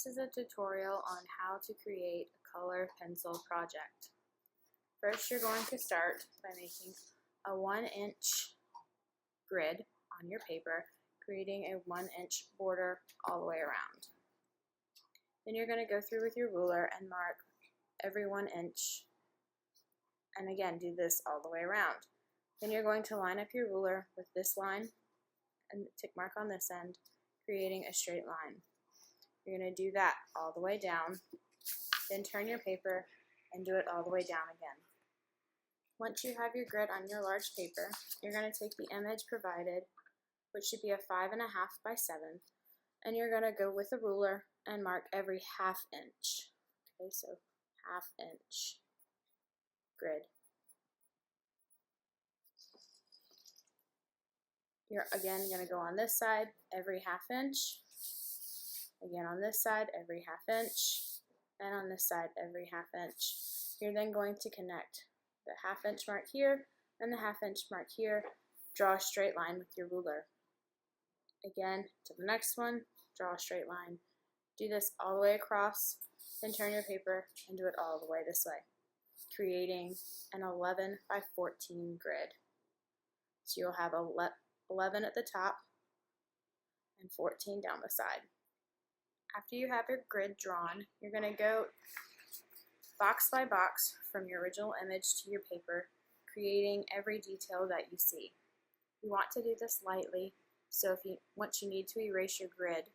This is a tutorial on how to create a color pencil project. First, you're going to start by making a 1-inch grid on your paper, creating a 1-inch border all the way around. Then you're going to go through with your ruler and mark every 1 inch, and again do this all the way around. Then you're going to line up your ruler with this line and tick mark on this end, creating a straight line. You're going to do that all the way down, then turn your paper and do it all the way down again. Once you have your grid on your large paper, you're going to take the image provided, which should be a 5.5 by 7, and you're going to go with a ruler and mark every 1/2 inch. Okay, so 1/2 inch grid. You're again going to go on this side every 1/2 inch, again on this side every 1/2 inch, and on this side every 1/2 inch. You're then going to connect the 1/2 inch mark here and the 1/2 inch mark here. Draw a straight line with your ruler. Again to the next one, draw a straight line. Do this all the way across, then turn your paper and do it all the way this way, creating an 11 by 14 grid. So you'll have 11 at the top and 14 down the side. After you have your grid drawn, you're going to go box by box from your original image to your paper, creating every detail that you see. You want to do this lightly, so once you need to erase your grid,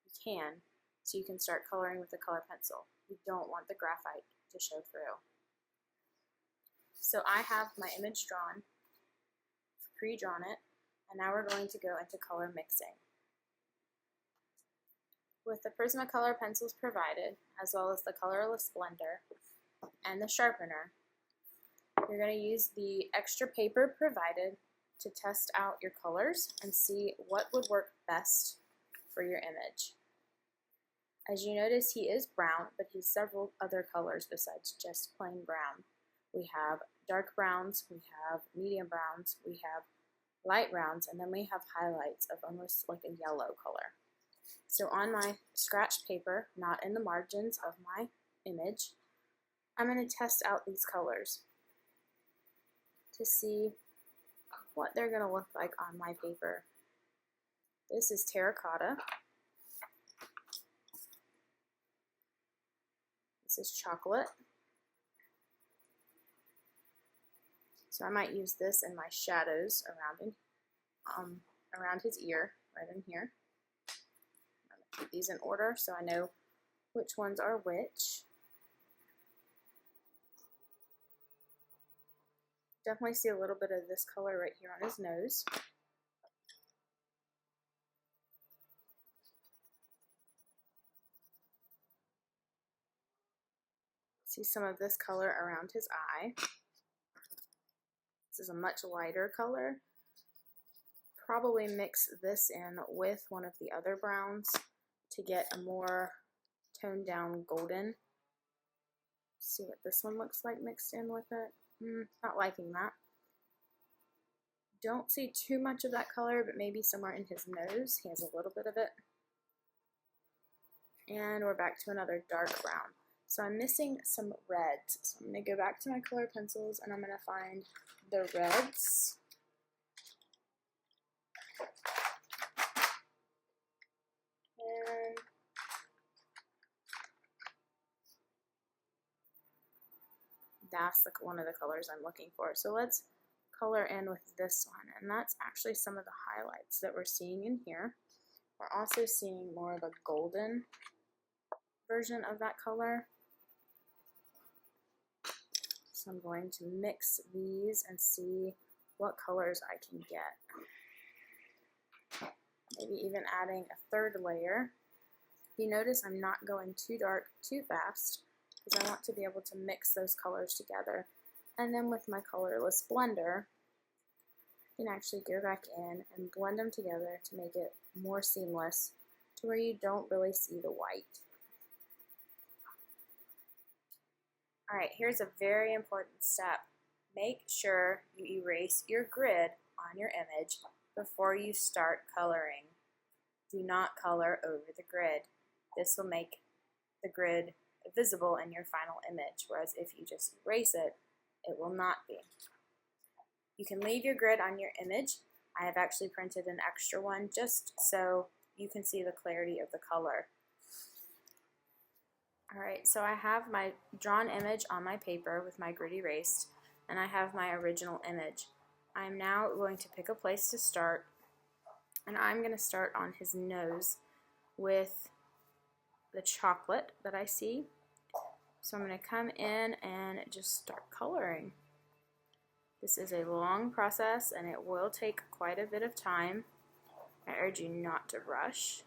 you can, so you can start coloring with a color pencil. You don't want the graphite to show through. So I have my image drawn, pre-drawn it, and now we're going to go into color mixing. With the Prismacolor pencils provided, as well as the colorless blender and the sharpener, you're going to use the extra paper provided to test out your colors and see what would work best for your image. As you notice, he is brown, but he's several other colors besides just plain brown. We have dark browns, we have medium browns, we have light browns, and then we have highlights of almost like a yellow color. So on my scratch paper, not in the margins of my image, I'm going to test out these colors to see what they're going to look like on my paper. This is terracotta. This is chocolate. So I might use this in my shadows around his ear, right in here. I'm going to keep these in order so I know which ones are which. Definitely see a little bit of this color right here on his nose. See some of this color around his eye. This is a much lighter color. Probably mix this in with one of the other browns to get a more toned down golden. See what this one looks like mixed in with it. Not liking that. Don't see too much of that color, but maybe somewhere in his nose. He has a little bit of it. And we're back to another dark brown. So I'm missing some reds. So I'm going to go back to my color pencils and I'm going to find the reds. And that's one of the colors I'm looking for. So let's color in with this one, and that's actually some of the highlights that we're seeing in here. We're also seeing more of a golden version of that color. So I'm going to mix these and see what colors I can get. Maybe even adding a third layer. You notice I'm not going too dark too fast because I want to be able to mix those colors together. And then with my colorless blender, you can actually go back in and blend them together to make it more seamless to where you don't really see the white. Alright, here's a very important step. Make sure you erase your grid on your image before you start coloring. Do not color over the grid. This will make the grid visible in your final image, whereas if you just erase it, it will not be. You can leave your grid on your image. I have actually printed an extra one just so you can see the clarity of the color. Alright, so I have my drawn image on my paper with my grid erased, and I have my original image. I'm now going to pick a place to start, and I'm going to start on his nose with the chocolate that I see. So I'm going to come in and just start coloring. This is a long process and it will take quite a bit of time. I urge you not to rush.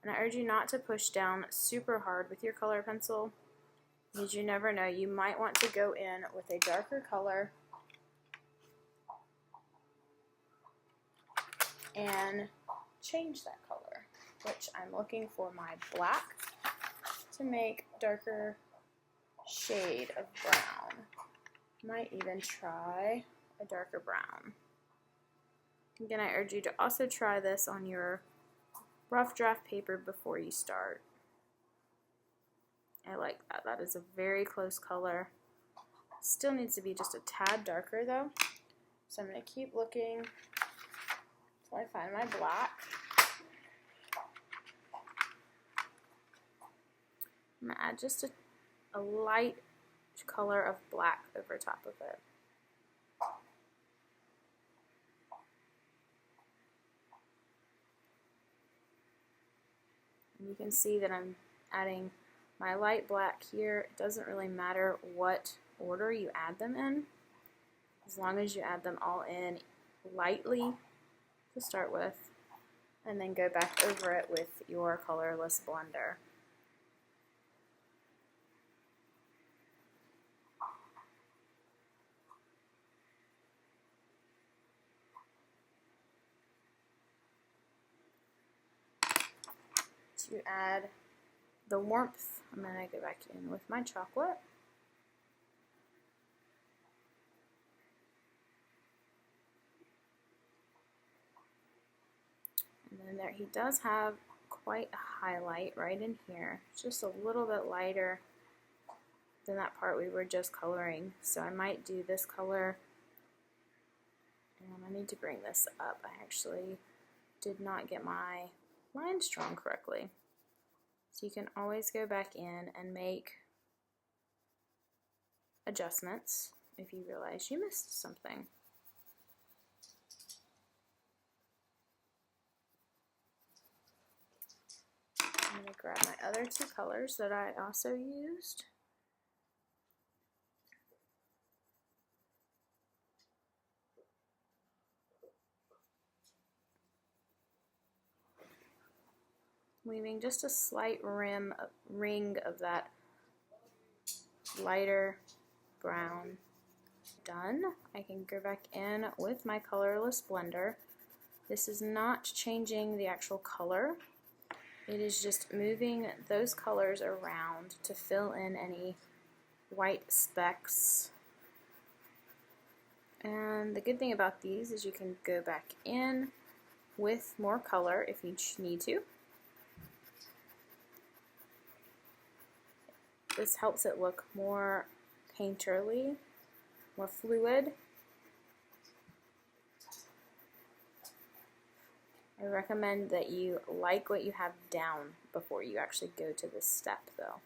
And I urge you not to push down super hard with your color pencil, because you never know, you might want to go in with a darker color and change that color, which I'm looking for my black to make darker shade of brown. Might even try a darker brown. Again, I urge you to also try this on your rough draft paper before you start. I like that. That is a very close color. Still needs to be just a tad darker though. So I'm going to keep looking until I find my black. I'm going to add just a light color of black over top of it. And you can see that I'm adding my light black here. It doesn't really matter what order you add them in, as long as you add them all in lightly to start with, and then go back over it with your colorless blender. To add the warmth, I'm going to go back in with my chocolate. And then there, he does have quite a highlight right in here. It's just a little bit lighter than that part we were just coloring. So I might do this color, and I need to bring this up. I actually did not get my lines drawn correctly. So you can always go back in and make adjustments if you realize you missed something. I'm going to grab my other two colors that I also used. Leaving just a slight ring of that lighter brown. Done. I can go back in with my colorless blender. This is not changing the actual color. It is just moving those colors around to fill in any white specks. And the good thing about these is you can go back in with more color if you need to. This helps it look more painterly, more fluid. I recommend that you like what you have down before you actually go to this step though.